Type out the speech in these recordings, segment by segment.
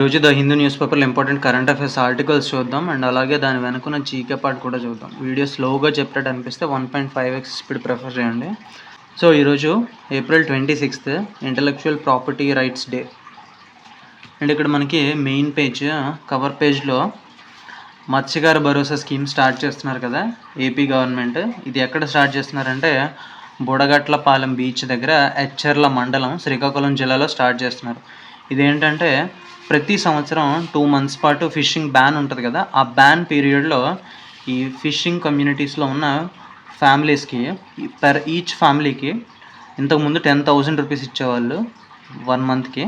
రోజు the Hindu news పేపర్లో important current affairs articles చూద్దాం అండ్ అలాగే దాని వెనుకున్న జీకే పార్ట్ కూడా చూద్దాం. వీడియో స్లోగా చెప్పేటట్టు అనిపిస్తే 1.5x స్పీడ్ ప్రిఫర్ చేయండి. సో ఈరోజు April 26 intellectual property rights day. And ఇక్కడ మనకి మెయిన్ పేజ్ కవర్ పేజ్లో మత్స్యకార భరోసా స్కీమ్ స్టార్ట్ చేస్తున్నారు కదా ఏపీ గవర్నమెంట్. ఇది ఎక్కడ స్టార్ట్ చేస్తున్నారంటే బుడగట్లపాలెం బీచ్ దగ్గర ఎచ్చర్ల మండలం శ్రీకాకుళం జిల్లాలో స్టార్ట్ చేస్తున్నారు. ఇదేంటంటే ప్రతి సంవత్సరం 2 months పాటు ఫిషింగ్ బ్యాన్ ఉంటుంది కదా, ఆ బ్యాన్ పీరియడ్లో ఈ ఫిషింగ్ కమ్యూనిటీస్లో ఉన్న ఫ్యామిలీస్కి ఈచ్ ఫ్యామిలీకి ఇంతకుముందు 10,000 రూపీస్ ఇచ్చేవాళ్ళు 1 monthకి.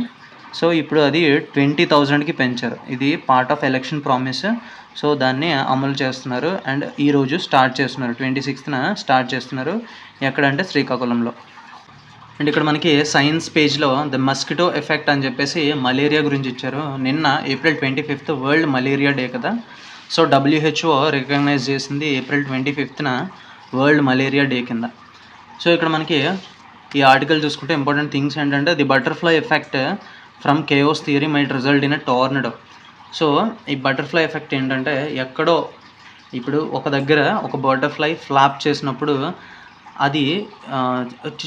సో ఇప్పుడు అది 20,000కి పెంచారు. ఇది part of election promise. So దాన్ని అమలు చేస్తున్నారు అండ్ ఈరోజు స్టార్ట్ చేస్తున్నారు. 26న స్టార్ట్ చేస్తున్నారు. ఎక్కడంటే శ్రీకాకుళంలో. అండ్ ఇక్కడ మనకి సైన్స్ పేజ్లో ద మస్కిటో ఎఫెక్ట్ అని చెప్పేసి మలేరియా గురించి ఇచ్చారు. నిన్న ఏప్రిల్ 25 వరల్డ్ మలేరియా డే కదా. సో WHO రికగ్నైజ్ చేసింది ఏప్రిల్ 25న వరల్డ్ మలేరియా డే కింద. సో ఇక్కడ మనకి ఈ ఆర్టికల్ చూసుకుంటే ఇంపార్టెంట్ థింగ్స్ ఏంటంటే the butterfly effect from chaos theory might result in a tornado. So ఈ బటర్ఫ్లై ఎఫెక్ట్ ఏంటంటే ఎక్కడో ఇప్పుడు ఒక దగ్గర ఒక బటర్ఫ్లై ఫ్లాప్ చేసినప్పుడు అది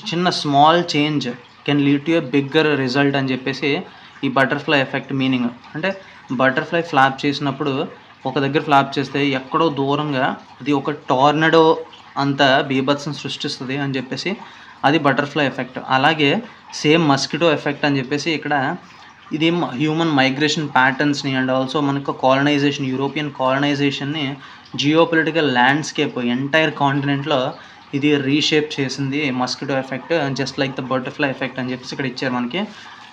చిన్న small change can lead to a bigger result అని చెప్పేసి ఈ బటర్ఫ్లై ఎఫెక్ట్ మీనింగ్. అంటే బటర్ఫ్లై ఫ్లాప్ చేసినప్పుడు ఒక దగ్గర ఫ్లాప్ చేస్తే ఎక్కడో దూరంగా అది ఒక టోర్నడో అంత బీభత్సం సృష్టిస్తుంది అని చెప్పేసి అది బటర్ఫ్లై ఎఫెక్ట్. అలాగే సేమ్ మస్కిటో ఎఫెక్ట్ అని చెప్పేసి ఇక్కడ ఇది హ్యూమన్ మైగ్రేషన్ ప్యాటర్న్స్ని అండ్ ఆల్సో మనకు కాలనైజేషన్, యూరోపియన్ కాలనైజేషన్ని, జియోపొలిటికల్ ల్యాండ్స్కేప్ ఎంటైర్ కాంటినెంట్లో ఇది రీషేప్ చేసింది mosquito effect, just like the butterfly effect అని చెప్పేసి ఇక్కడ ఇచ్చారు మనకి.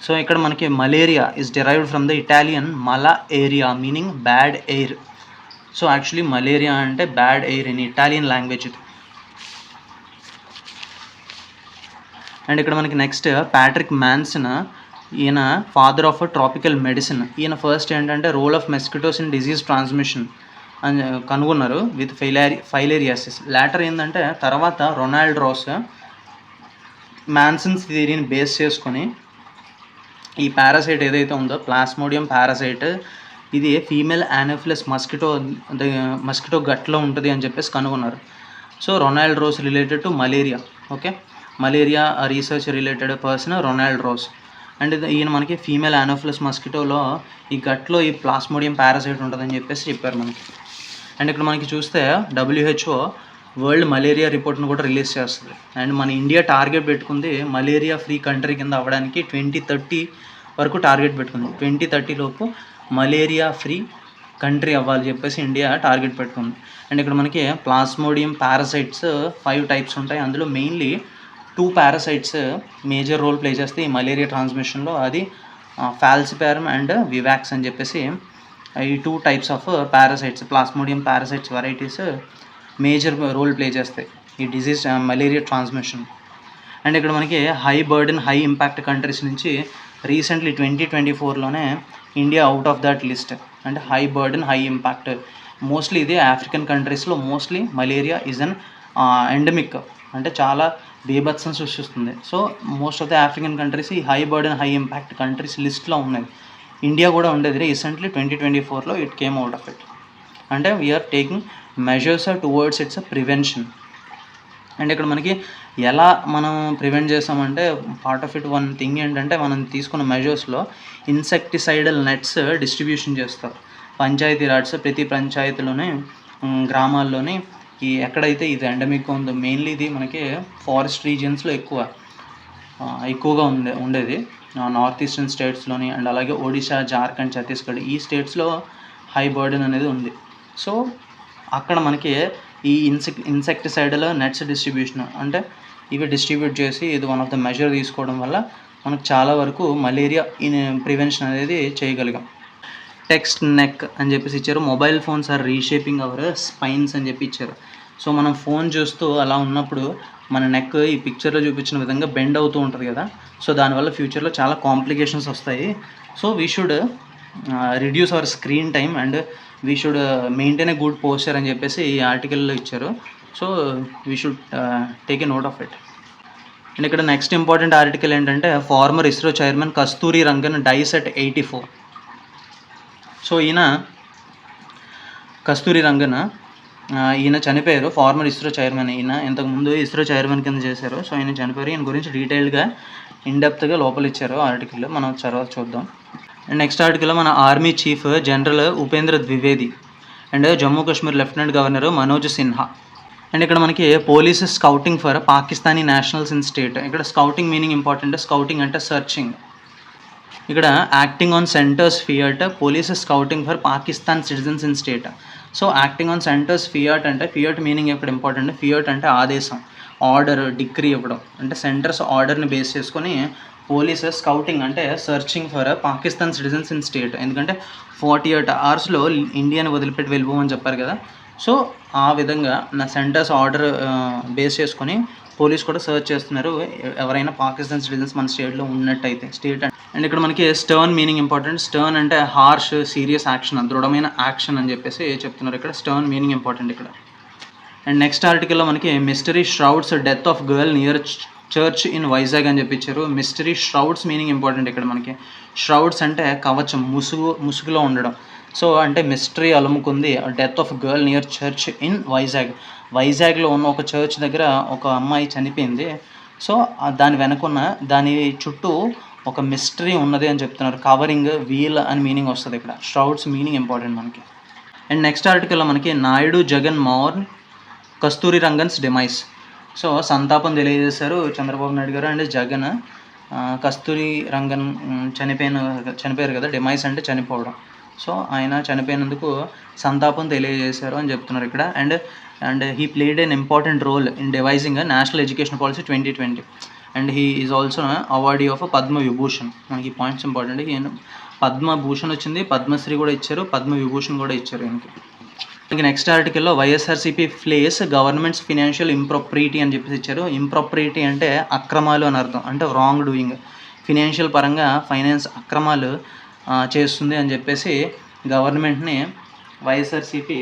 సో ఇక్కడ మనకి malaria is derived from the Italian mala aria meaning bad air. So actually malaria అంటే bad air in Italian language ఇది. అండ్ ఇక్కడ మనకి నెక్స్ట్ ప్యాట్రిక్ మ్యాన్సన్, ఈయన ఫాదర్ ఆఫ్ ట్రాపికల్ మెడిసిన్. ఈయన ఫస్ట్ ఏంటంటే role of mosquitoes in disease transmission అని కనుగొన్నారు with filariasis. Later ఏంటంటే తర్వాత రొనాల్డ్ రాస్ మ్యాన్సన్స్ థియరీని బేస్ చేసుకొని ఈ పారాసైట్ ఏదైతే ఉందో ప్లాస్మోడియం పారాసైట్, ఇది ఫీమేల్ యానోఫిలస్ మస్కిటో గట్లో ఉంటుంది అని చెప్పేసి కనుగొన్నారు. So Ronald Ross related to malaria. Okay, malaria research related person Ronald Ross. And ఈయన మనకి ఫీమేల్ యానోఫిలస్ మస్కిటోలో ఈ గట్లో ఈ ప్లాస్మోడియం పారాసైట్ ఉంటుందని చెప్పేసి చెప్పారు మనకి. అండ్ ఇక్కడ మనకి చూస్తే WHO వరల్డ్ మలేరియా రిపోర్ట్ను కూడా రిలీజ్ చేస్తుంది. అండ్ మన ఇండియా టార్గెట్ పెట్టుకుంది మలేరియా ఫ్రీ కంట్రీ కింద అవ్వడానికి 2030 వరకు టార్గెట్ పెట్టుకుంది. 2030 లోపు మలేరియా ఫ్రీ కంట్రీ అవ్వాలి చెప్పేసి ఇండియా టార్గెట్ పెట్టుకుంది. అండ్ ఇక్కడ మనకి ప్లాస్మోడియం పారాసైట్స్ 5 types ఉంటాయి. అందులో mainly 2 parasites major role play చేస్తే ఈ మలేరియా ట్రాన్స్మిషన్లో. అది ఫాల్సిపారమ్ అండ్ వివాక్స్ అని చెప్పేసి ఈ 2 types of parasites, plasmodium parasites varieties major role play చేస్తాయి ఈ డిజీజ్ మలేరియా ట్రాన్స్మిషన్. అండ్ ఇక్కడ మనకి high burden high impact countries నుంచి రీసెంట్లీ 2024లోనే India out of that list. అంటే high burden high impact mostly ఇది ఆఫ్రికన్ కంట్రీస్లో mostly malaria is an endemic, అంటే చాలా బీభత్సం సృష్టిస్తుంది. So most of the African countries ఈ high burden high impact countries లిస్ట్లో ఉన్నాయి. ఇండియా కూడా ఉండేది. Recently 2024లో it came out of it. అంటే we're taking measures towards its prevention. And ఇక్కడ మనకి ఎలా మనం ప్రివెంట్ చేస్తామంటే part of it one thing ఏంటంటే మనం తీసుకున్న మెజర్స్లో ఇన్సెక్టిసైడల్ నెట్స్ డిస్ట్రిబ్యూషన్ చేస్తారు. పంచాయతీ రాజ్ ప్రతి పంచాయతీలోనే గ్రామాల్లోని ఈ ఎక్కడైతే ఇది ఎండమిక్ ఉందో మెయిన్లీ ఇది మనకి ఫారెస్ట్ రీజియన్స్లో ఎక్కువగా ఉండేది నార్త్ ఈస్టర్న్ స్టేట్స్లోని అండ్ అలాగే ఒడిశా, జార్ఖండ్, ఛత్తీస్గఢ్ ఈ స్టేట్స్లో హై బర్డెన్ అనేది ఉంది. సో అక్కడ మనకి ఈ ఇన్సెక్టిసైడల్ నెట్స్ డిస్ట్రిబ్యూషన్ అంటే ఇవి డిస్ట్రిబ్యూట్ చేసి ఇది వన్ ఆఫ్ ద మెజర్ తీసుకోవడం వల్ల మనకు చాలా వరకు మలేరియా ప్రివెన్షన్ అనేది చేయగలిగాం. టెక్స్ట్ నెక్ అని చెప్పేసి ఇచ్చారు. Mobile phones are reshaping our spines అని చెప్పి ఇచ్చారు. సో మనం ఫోన్ చూస్తూ అలా ఉన్నప్పుడు మన నెక్ ఈ పిక్చర్లో చూపించిన విధంగా బెండ్ అవుతూ ఉంటుంది కదా. సో దానివల్ల ఫ్యూచర్లో చాలా కాంప్లికేషన్స్ వస్తాయి. So we should reduce our screen time and we should maintain a good posture అని చెప్పేసి ఈ ఆర్టికల్లో ఇచ్చారు. So we should take a note of it. And ఇక్కడ నెక్స్ట్ ఇంపార్టెంట్ ఆర్టికల్ ఏంటంటే former ISRO chairman Kasturi Rangan dies at 84. So ఈయన కస్తూరి రంగన్, ఈయన చనిపోయారు. Former ISRO chairman. ఈయన ఇంతకుముందు ఇస్రో చైర్మన్ కింద చేశారు. సో ఈయన చనిపోయారు. ఈయన గురించి డీటెయిల్డ్గా ఇన్డెప్త్గా లోపల ఇచ్చారు ఆర్టికల్, మనం తర్వాత చూద్దాం. అండ్ నెక్స్ట్ ఆర్టికల్లో మన army chief general Upendra Dwivedi and Jammu Kashmir lieutenant governor Manoj Sinha. And ఇక్కడ మనకి police scouting for Pakistani nationals in state. ఇక్కడ స్కౌటింగ్ మీనింగ్ ఇంపార్టెంట్. స్కౌటింగ్ అంటే సర్చింగ్. ఇక్కడ acting on centres fiat, police scouting for Pakistan citizens in state. So acting on centres fiat అంటే fiat meaning ఇక్కడ important. Fiat అంటే ఆదేశం, order, degree ఇవ్వడం. అంటే centres ఆర్డర్ని బేస్ చేసుకొని పోలీస్ స్కౌటింగ్ అంటే searching for Pakistan citizens in state. ఎందుకంటే 48 hours ఇండియాని వదిలిపెట్టి వెళ్ళిపోమని చెప్పారు కదా. సో ఆ విధంగా నా సెంటర్స్ ఆర్డర్ బేస్ చేసుకొని పోలీస్ కూడా సర్చ్ చేస్తున్నారు ఎవరైనా పాకిస్తాన్ సిటిజన్స్ మన స్టేట్లో ఉన్నట్టయితే. స్టేట్ అండ్ ఇక్కడ మనకి స్టర్న్ మీనింగ్ ఇంపార్టెంట్. స్టర్న్ అంటే హార్ష్, సీరియస్ యాక్షన్, దృఢమైన యాక్షన్ అని చెప్పేసి చెప్తున్నారు ఇక్కడ. స్టర్న్ మీనింగ్ ఇంపార్టెంట్ ఇక్కడ. అండ్ నెక్స్ట్ ఆర్టికల్లో మనకి mystery shrouds death of girl near church in Vizag అని చెప్పించారు. మిస్టరీ ష్రౌడ్స్ మీనింగ్ ఇంపార్టెంట్ ఇక్కడ మనకి. ష్రౌడ్స్ అంటే కవచం, ముసుగులో ఉండడం. సో అంటే మిస్టరీ అలుముకుంది death of girl near church in వైజాగ్లో ఉన్న ఒక చర్చ్ దగ్గర ఒక అమ్మాయి చనిపోయింది. సో దాని వెనకున్న దాని చుట్టూ ఒక మిస్టరీ ఉన్నది అని చెప్తున్నారు. కవరింగ్, వీల్ అని మీనింగ్ వస్తుంది ఇక్కడ. ష్రౌడ్స్ మీనింగ్ ఇంపార్టెంట్ మనకి. అండ్ నెక్స్ట్ ఆర్టికల్లో మనకి నాయుడు జగన్ మోర్న్ కస్తూరి రంగన్స్ డిమైస్. సో సంతాపం తెలియజేశారు చంద్రబాబు నాయుడు గారు అండ్ జగన్. కస్తూరి రంగన్ చనిపోయారు కదా. డిమైస్ అంటే చనిపోవడం. సో ఆయన చనిపోయినందుకు సంతాపం తెలియజేశారు అని చెప్తున్నారు ఇక్కడ. And he played an important role in devising national education policy 2020 and he is also awardee of Padma Vibhushan. మనకి ఈ పాయింట్స్ ఇంపార్టెంట్. ఈయన పద్మభూషణ్ వచ్చింది, పద్మశ్రీ కూడా ఇచ్చారు, పద్మ విభూషణ్ కూడా ఇచ్చారు ఈయనకి. నెక్స్ట్ ఆర్టికల్లో YSRCP flays government's financial impropriety అని చెప్పేసి ఇచ్చారు. ఇంప్రాపరిటీ అంటే అక్రమాలు అని అర్థం, అంటే రాంగ్ డూయింగ్. ఫినాన్షియల్ పరంగా ఫైనాన్స్ అక్రమాలు చేస్తుంది అని చెప్పేసి గవర్నమెంట్ని వైఎస్ఆర్సీపీ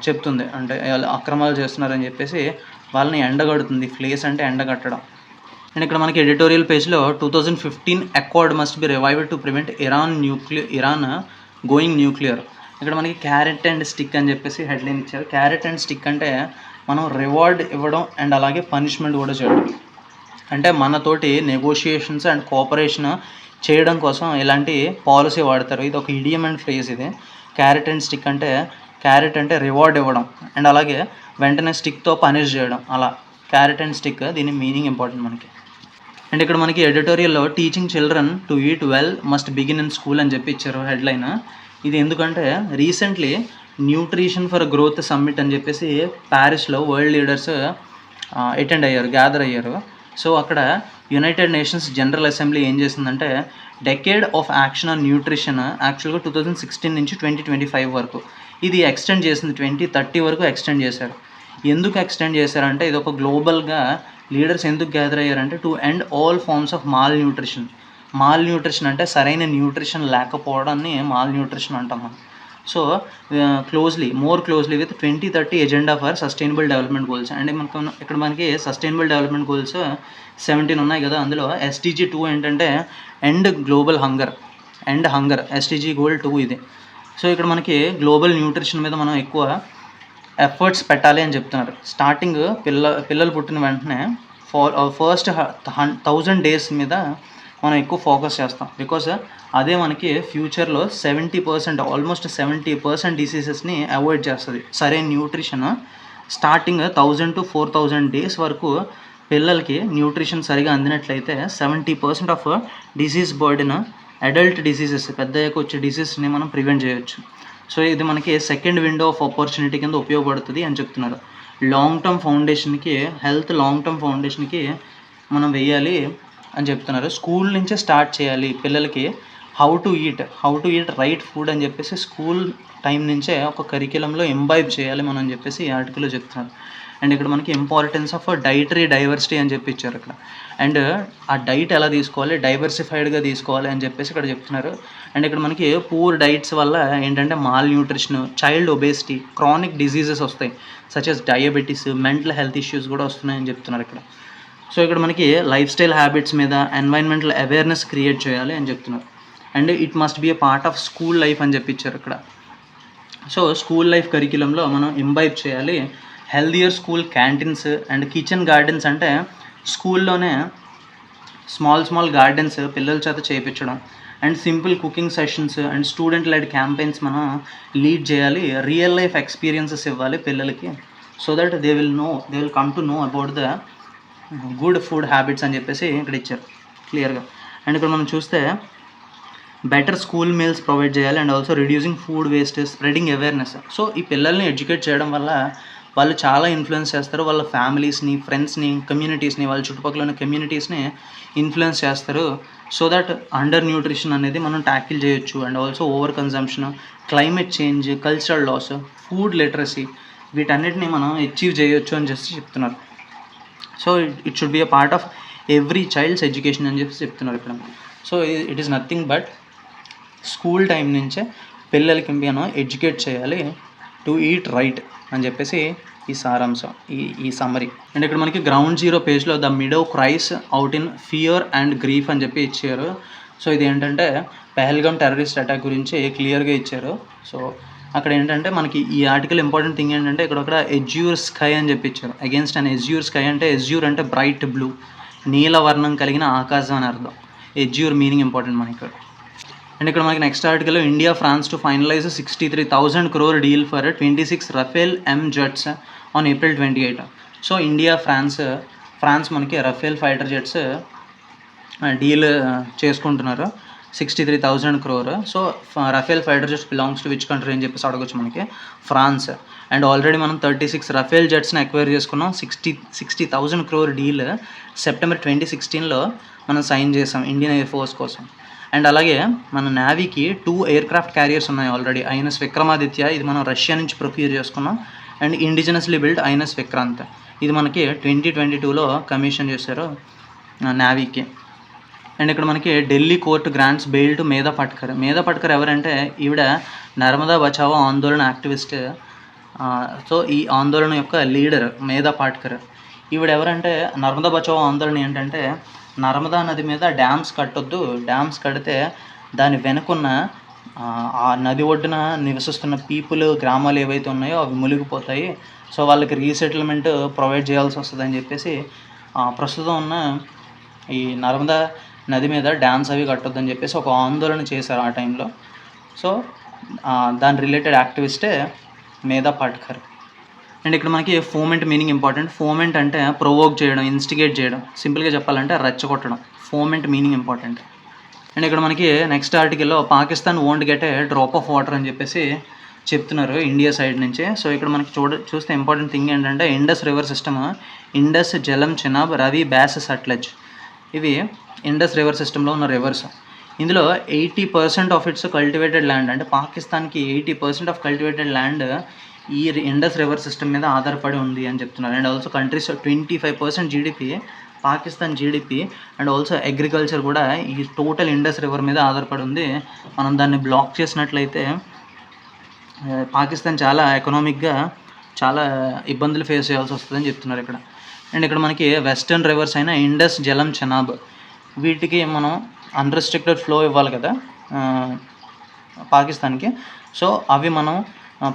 చెప్తుంది. అంటే అక్రమాలు చేస్తున్నారని చెప్పేసి వాళ్ళని ఎండగడుతుంది. ఫ్లేస్ అంటే ఎండగట్టడం. అండ్ ఇక్కడ మనకి ఎడిటోరియల్ పేజ్లో 2015 accord must be revived to prevent Iran going nuclear. ఇక్కడ మనకి క్యారెట్ అండ్ స్టిక్ అని చెప్పేసి హెడ్లైన్ ఇచ్చారు. క్యారెట్ అండ్ స్టిక్ అంటే మనం రివార్డ్ ఇవ్వడం అండ్ అలాగే పనిష్మెంట్ కూడా చేయడం. అంటే మనతోటి నెగోషియేషన్స్ అండ్ కోఆపరేషన్ చేయడం కోసం ఇలాంటి పాలసీ వాడతారు. ఇది ఒక ఇడియం అండ్ ఫ్రేజ్ ఇది. క్యారెట్ అండ్ స్టిక్ అంటే క్యారెట్ అంటే రివార్డ్ ఇవ్వడం అండ్ అలాగే వెంటనే స్టిక్తో పనిష్ చేయడం. అలా క్యారెట్ అండ్ స్టిక్, దీని మీనింగ్ ఇంపార్టెంట్ మనకి. అండ్ ఇక్కడ మనకి ఎడిటోరియల్లో teaching children to eat well must begin in school అని చెప్పి ఇచ్చారు హెడ్లైన్. ఇది ఎందుకంటే recently nutrition for growth summit అని చెప్పేసి ప్యారిస్లో వరల్డ్ లీడర్స్ గ్యాదర్ అయ్యారు. సో అక్కడ యునైటెడ్ నేషన్స్ జనరల్ అసెంబ్లీ ఏం చేసిందంటే decade of action on nutrition యాక్చువల్గా 2016 నుంచి 2025 వరకు ఇది ఎక్స్టెండ్ చేసింది. 2030 వరకు ఎక్స్టెండ్ చేశారు. ఎందుకు ఎక్స్టెండ్ చేశారంటే ఇది ఒక గ్లోబల్గా లీడర్స్ ఎందుకు గ్యాదర్ అయ్యారంటే to end all forms of malnutrition అంటే సరైన న్యూట్రిషన్ లేకపోవడాన్ని మాల్ న్యూట్రిషన్ అంటాం మనం. So more closely with 2030 agenda for sustainable development goals. అంటే ఇక్కడ మనకి సస్టైనబుల్ డెవలప్మెంట్ గోల్స్ 17 ఉన్నాయి కదా. అందులో SDG 2 ఏంటంటే end global hunger, SDG goal 2 ఇది. సో ఇక్కడ మనకి గ్లోబల్ న్యూట్రిషన్ మీద మనం ఎక్కువ ఎఫర్ట్స్ పెట్టాలి అని చెప్తున్నారు. స్టార్టింగ్ పిల్లలు పుట్టిన వెంటనే ఫస్ట్ 1000 days మీద మనం ఎక్కువ ఫోకస్ చేస్తాం. బికాస్ అదే మనకి ఫ్యూచర్లో 70%, ఆల్మోస్ట్ 70% డిసీజెస్ని అవాయిడ్ చేస్తుంది. సరైన న్యూట్రిషన్ స్టార్టింగ్ 1000 to 4000 days వరకు పిల్లలకి న్యూట్రిషన్ సరిగా అందినట్లయితే 70% of disease burden, adult diseases, పెద్దయ్యాక వచ్చే డిసీజెస్ని మనం ప్రివెంట్ చేయొచ్చు. సో ఇది మనకి సెకండ్ విండో ఆఫ్ ఆపర్చునిటీ కింద ఉపయోగపడుతుంది అని చెప్తున్నారు. లాంగ్ టర్మ్ ఫౌండేషన్కి, హెల్త్ లాంగ్ టర్మ్ ఫౌండేషన్కి మనం వెయ్యాలి అని చెప్తున్నారు. స్కూల్ నుంచే స్టార్ట్ చేయాలి పిల్లలకి how to eat right food అని చెప్పేసి స్కూల్ టైం నుంచే ఒక కరిక్యులంలో ఎంబైబ్ చేయాలి మనం అని చెప్పేసి ఈ ఆర్టికల్లో చెప్తున్నారు. అండ్ ఇక్కడ మనకి ఇంపార్టెన్స్ ఆఫ్ డైటరీ డైవర్సిటీ అని చెప్పి ఇచ్చారు ఇక్కడ. అండ్ ఆ డైట్ ఎలా తీసుకోవాలి, డైవర్సిఫైడ్గా తీసుకోవాలి అని చెప్పేసి ఇక్కడ చెప్తున్నారు. అండ్ ఇక్కడ మనకి పూర్ డైట్స్ వల్ల ఏంటంటే malnutrition, child obesity, chronic diseases వస్తాయి such as diabetes, mental health issues కూడా వస్తున్నాయని చెప్తున్నారు ఇక్కడ. సో ఇక్కడ మనకి లైఫ్ స్టైల్ హ్యాబిట్స్ మీద ఎన్వైరన్మెంటల్ అవేర్నెస్ క్రియేట్ చేయాలి అని చెప్తున్నారు. And it must be a part of school life అని చెప్పించారు ఇక్కడ. సో స్కూల్ లైఫ్ కరిక్యులంలో మనం ఇంబైబ్ చేయాలి healthier school canteens and kitchen gardens. అంటే స్కూల్లోనే స్మాల్ గార్డెన్స్ పిల్లల చేత చేయించడం and simple cooking sessions and student lead campaigns మనం లీడ్ చేయాలి. రియల్ లైఫ్ ఎక్స్పీరియన్సెస్ ఇవ్వాలి పిల్లలకి, so that they will come to know about the good food habits అని చెప్పేసి ఇక్కడ ఇచ్చారు క్లియర్గా. అండ్ ఇక్కడ మనం చూస్తే బెటర్ స్కూల్ మీల్స్ ప్రొవైడ్ చేయాలి and also reducing food wastage, spreading awareness. So ఈ పిల్లల్ని ఎడ్యుకేట్ చేయడం వల్ల వాళ్ళు చాలా ఇన్ఫ్లుయెన్స్ చేస్తారు, వాళ్ళ ఫ్యామిలీస్ని, ఫ్రెండ్స్ని, కమ్యూనిటీస్ని, వాళ్ళ చుట్టుపక్కల ఉన్న కమ్యూనిటీస్ని ఇన్ఫ్లుయెన్స్ చేస్తారు. సో దట్ అండర్ న్యూట్రిషన్ అనేది మనం ట్యాకిల్ చేయొచ్చు and also overconsumption, climate change, cultural loss, food literacy వీటన్నిటిని మనం అచీవ్ చేయొచ్చు అని చెప్పి చెప్తున్నారు. So it should be a part of every child's education అని చెప్పి చెప్తున్నారు ఇక్కడ. So it is nothing but school time నుంచే పిల్లలకి మనం ఎడ్యుకేట్ చేయాలి టు ఈట్ రైట్ అని చెప్పేసి ఈ సారాంశం, ఈ సమ్మరీ. అండ్ ఇక్కడ మనకి గ్రౌండ్ జీరో పేజ్లో the meadow cries out in fear and grief అని చెప్పి ఇచ్చారు. సో ఇది ఏంటంటే పెహల్గామ్ టెర్రరిస్ట్ అటాక్ గురించి క్లియర్గా ఇచ్చారు. సో అక్కడ ఏంటంటే మనకి ఈ ఆర్టికల్ ఇంపార్టెంట్ థింగ్ ఏంటంటే ఇక్కడ ఎజ్యూర్ స్కై అని చెప్పి ఇచ్చారు. అగేన్స్ట్ అండ్ ఎజ్యూర్ స్కై అంటే ఎజ్యూర్ అంటే బ్రైట్ బ్లూ, నీలవర్ణం కలిగిన ఆకాశం అని అర్థం. ఎజ్యూర్ మీనింగ్ ఇంపార్టెంట్ మనకి ఇక్కడ. అండ్ ఇక్కడ మనకి నెక్స్ట్ ఆర్టికల్లో India France to finalise 63,000 crore deal for 26 Rafale M jets on April 28. So India France మనకి రఫేల్ ఫైటర్ జెట్స్ డీల్ చేసుకుంటున్నారు 63,000 crore. So Rafale fighter jets belongs to which country అని చెప్పేసి అడగచ్చు మనకి, ఫ్రాన్స్. అండ్ ఆల్రెడీ మనం 36 Rafale జెట్స్ని acquire చేసుకున్నాం. 60,000 crore deal September 2016లో మనం sign చేసాం ఇండియన్ ఎయిర్ ఫోర్స్ కోసం. అండ్ అలాగే మన నేవీకి 2 ఎయిర్క్రాఫ్ట్ క్యారియర్స్ ఉన్నాయి ఆల్రెడీ. ఐఎన్ఎస్ విక్రమాదిత్య, ఇది మనం రష్యా నుంచి ప్రొక్యూర్ చేసుకున్నాం. And indigenously build INS Vikrant, ఇది మనకి 2022లో కమిషన్ చేశారు నేవీకి. అండ్ ఇక్కడ మనకి Delhi court grants bail to మేధా పట్కర్. మేధా పట్కర్ ఎవరంటే ఈవిడ నర్మదా బచావో ఆందోళన యాక్టివిస్ట్. సో ఈ ఆందోళన యొక్క లీడర్ మేధా పాట్కర్. ఈవిడ ఎవరంటే నర్మదా బచావో ఆందోళన ఏంటంటే నర్మదా నది మీద డ్యామ్స్ కట్టొద్దు, డ్యామ్స్ కడితే దాని వెనుకున్న ఆ నది ఒడ్డున నివసిస్తున్న పీపుల్, గ్రామాలు ఏవైతే ఉన్నాయో అవి మునిగిపోతాయి, సో వాళ్ళకి రీసెటిల్మెంట్ ప్రొవైడ్ చేయాల్సి వస్తుంది అని చెప్పేసి ప్రస్తుతం ఉన్న ఈ నర్మదా నది మీద డ్యామ్స్ అవి కట్టొద్దని చెప్పేసి ఒక ఆందోళన చేశారు ఆ టైంలో. సో దాని రిలేటెడ్ యాక్టివిస్టే మేధా పాట్కర్. అండ్ ఇక్కడ మనకి ఫోమెంట్ మీనింగ్ ఇంపార్టెంట్. ఫోమెంట్ అంటే ప్రొవోక్ చేయడం, ఇన్స్టిగేట్ చేయడం, సింపుల్గా చెప్పాలంటే రెచ్చగొట్టడం. ఫోమెంట్ మీనింగ్ ఇంపార్టెంట్. అండ్ ఇక్కడ మనకి నెక్స్ట్ ఆర్టికల్లో Pakistan won't get a drop of water అని చెప్పేసి చెప్తున్నారు ఇండియా సైడ్ నుంచి. సో ఇక్కడ మనకి చూస్తే ఇంపార్టెంట్ థింగ్ ఏంటంటే ఇండస్ రివర్ సిస్టమ్, ఇండస్, జలం, చినాబ్, రవి, బ్యాస్, సట్లెజ్, ఇవి ఇండస్ రివర్ సిస్టంలో ఉన్న రివర్స్. ఇందులో 80% ఆఫ్ ఇట్స్ కల్టివేటెడ్ ల్యాండ్, అంటే పాకిస్తాన్కి 80% ఆఫ్ కల్టివేటెడ్ ల్యాండ్ ఈ ఇండస్ రివర్ సిస్టమ్ మీద ఆధారపడి ఉంది అని చెప్తున్నారు. And also countries 25% GDP, Pakistan GDP and also agriculture కూడా ఈ టోటల్ ఇండస్ రివర్ మీద ఆధారపడి ఉంది. మనం దాన్ని బ్లాక్ చేసినట్లయితే పాకిస్తాన్ చాలా ఎకనామిక్గా చాలా ఇబ్బందులు ఫేస్ చేయాల్సి వస్తుందని చెప్తున్నారు ఇక్కడ. అండ్ ఇక్కడ మనకి వెస్టర్న్ రివర్స్ అయిన ఇండస్, జలం, చెనాబ్ వీటికి మనం అన్రెస్ట్రిక్టెడ్ ఫ్లో ఇవ్వాలి కదా పాకిస్తాన్కి. సో అవి మనం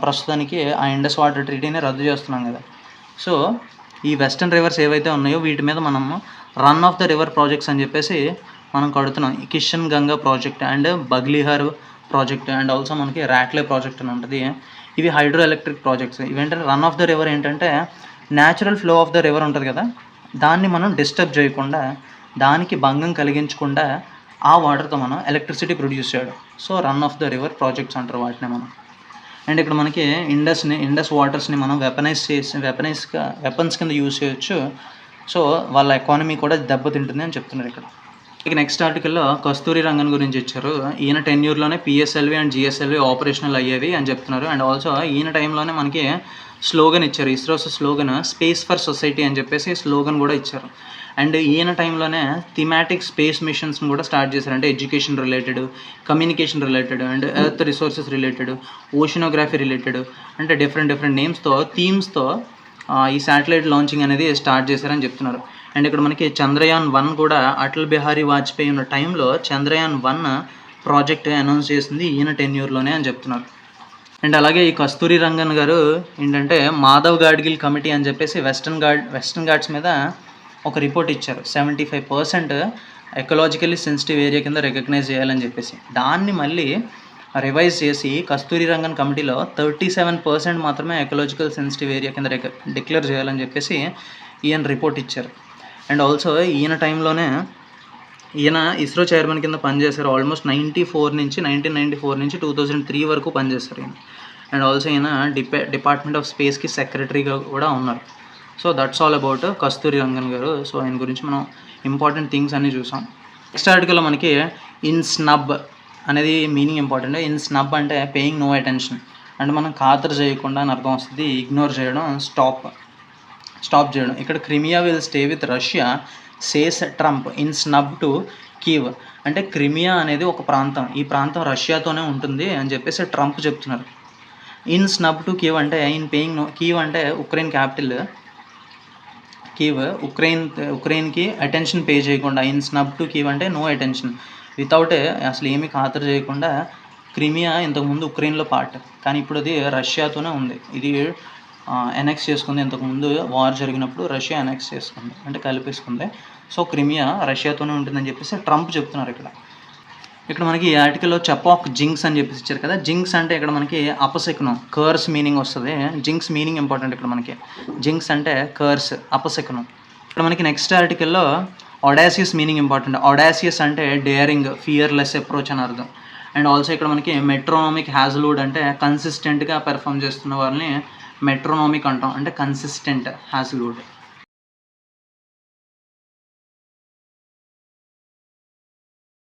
ప్రస్తుతానికి ఆ ఇండస్ వాటర్ ట్రీటీని రద్దు చేస్తున్నాం కదా. సో ఈ వెస్టర్న్ రివర్స్ ఏవైతే ఉన్నాయో వీటి మీద మనము run off the river projects అని చెప్పేసి మనం కడుతున్నాం. Kishanganga project and Baglihar project and also మనకి రాట్లే ప్రాజెక్ట్ అని ఉంటుంది. ఇవి హైడ్రో ఎలక్ట్రిక్ ప్రాజెక్ట్స్. ఇవేంటంటే రన్ ఆఫ్ ద రివర్ ఏంటంటే natural flow of the river ఉంటుంది కదా, దాన్ని మనం డిస్టర్బ్ చేయకుండా, దానికి భంగం కలిగించకుండా ఆ వాటర్తో మనం ఎలక్ట్రిసిటీ ప్రొడ్యూస్ చేయడం. So run off the river projects అంటారు వాటిని మనం. అండ్ ఇక్కడ మనకి ఇండస్ వాటర్స్ని మనం వెపన్స్ కింద యూజ్ చేయొచ్చు. సో వాళ్ళ ఎకానమీ కూడా దెబ్బతింటుంది అని చెప్తున్నారు ఇక్కడ. ఇక నెక్స్ట్ ఆర్టికల్లో కస్తూరి రంగన్ గురించి ఇచ్చారు. ఈయన టెన్యూర్లోనే పిఎస్ఎల్వి అండ్ జిఎస్ఎల్వి ఆపరేషనల్ అయ్యేవి అని చెప్తున్నారు. అండ్ ఆల్సో ఈయన టైంలోనే మనకి స్లోగన్ ఇచ్చారు, ISRO's slogan space for society అని చెప్పేసి స్లోగన్ కూడా ఇచ్చారు. అండ్ ఈయన టైంలోనే థీమాటిక్ స్పేస్ మిషన్స్ని కూడా స్టార్ట్ చేశారు. అంటే education related, communication related and earth resources related, oceanography related, అంటే డిఫరెంట్ నేమ్స్తో, థీమ్స్తో ఈ శాటిలైట్ లాంచింగ్ అనేది స్టార్ట్ చేశారని చెప్తున్నారు. అండ్ ఇక్కడ మనకి చంద్రయాన్ 1 కూడా అటల్ బిహారీ వాజ్పేయి ఉన్న టైంలో చంద్రయాన్ 1 ప్రాజెక్ట్ అనౌన్స్ చేసింది ఈయన టెన్యూర్లోనే అని చెప్తున్నారు. అండ్ అలాగే ఈ కస్తూరి రంగన్ గారు ఏంటంటే మాధవ్ గాడ్గిల్ కమిటీ అని చెప్పేసి వెస్టర్న్ ఘాట్స్ మీద ఒక రిపోర్ట్ ఇచ్చారు. 75% ఎకలాజికల్లీ సెన్సిటివ్ ఏరియా కింద రికగ్నైజ్ చేయాలని చెప్పేసి. దాన్ని మళ్ళీ రివైజ్ చేసి కస్తూరి రంగన్ కమిటీలో 37% మాత్రమే ఎకలాజికల్ సెన్సిటివ్ ఏరియా కింద డిక్లేర్ చేయాలని చెప్పేసి ఈయన రిపోర్ట్ ఇచ్చారు. అండ్ ఆల్సో ఈయన టైంలోనే ఈయన ఇస్రో చైర్మన్ కింద పనిచేశారు. ఆల్మోస్ట్ 1994 నుంచి 2003 వరకు పనిచేశారు ఈయన. అండ్ ఆల్సో ఈయన డిపార్ట్మెంట్ ఆఫ్ స్పేస్కి సెక్రటరీగా కూడా ఉన్నారు. సో దట్స్ ఆల్ అబౌట్ కస్తూరి రంగన్ గారు. సో ఆయన గురించి మనం ఇంపార్టెంట్ థింగ్స్ అన్నీ చూసాం. నెక్స్ట్ ఆర్టికల్లో మనకి ఇన్ స్నబ్ అనేది మీనింగ్ ఇంపార్టెంట్. ఇన్ స్నబ్ అంటే పేయింగ్ నో అటెన్షన్, అంటే మనం ఖాతరు చేయకుండా అని అర్థం వస్తుంది. ఇగ్నోర్ చేయడం, స్టాప్ చేయడం. ఇక్కడ Crimea will stay with Russia says Trump in snub to Kyiv. అంటే క్రిమియా అనేది ఒక ప్రాంతం, ఈ ప్రాంతం రష్యాతోనే ఉంటుంది అని చెప్పేసి ట్రంప్ చెప్తున్నారు. ఇన్ స్నబ్ టు కీవ్ అంటే ఇన్ పేయింగ్ నో, కీవ్ అంటే ఉక్రెయిన్ క్యాపిటల్, కీవ్ ఉక్రెయిన్కి అటెన్షన్ పే చేయకుండా. ఇన్ స్నబ్ టు కీవ్ అంటే నో అటెన్షన్, వితౌట్ అసలు ఏమీ ఖాతరు చేయకుండా. క్రిమియా ఇంతకుముందు ఉక్రెయిన్లో పార్ట్, కానీ ఇప్పుడు అది రష్యాతోనే ఉంది. ఇది ఎనెక్స్ చేసుకుంది. ఇంతకుముందు వార్ జరిగినప్పుడు రష్యా ఎనెక్స్ చేసుకుంది, అంటే కలిపేసుకుంది. సో క్రిమియా రష్యాతోనే ఉంటుందని చెప్పేసి ట్రంప్ చెప్తున్నారు. ఇక్కడ మనకి ఈ ఆర్టికల్లో చెపాక్ జింక్స్ అని చెప్పేసి ఇచ్చారు కదా. జింక్స్ అంటే ఇక్కడ మనకి అపశకునం, కర్స్ మీనింగ్ వస్తుంది. జింక్స్ మీనింగ్ ఇంపార్టెంట్ ఇక్కడ మనకి. జింక్స్ అంటే కర్స్, అపశకునం. ఇక్కడ మనకి నెక్స్ట్ ఆర్టికల్లో ఆడాసియస్ మీనింగ్ ఇంపార్టెంట్. ఆడాసియస్ అంటే డేరింగ్, ఫియర్లెస్ అప్రోచ్ అని అర్థం. అండ్ ఆల్సో ఇక్కడ మనకి మెట్రోనామిక్ హ్యాజల్వుడ్ అంటే కన్సిస్టెంట్గా పెర్ఫామ్ చేస్తున్న వాళ్ళని మెట్రోనామిక్ అంటాం, అంటే కన్సిస్టెంట్ హ్యాజల్వుడ్.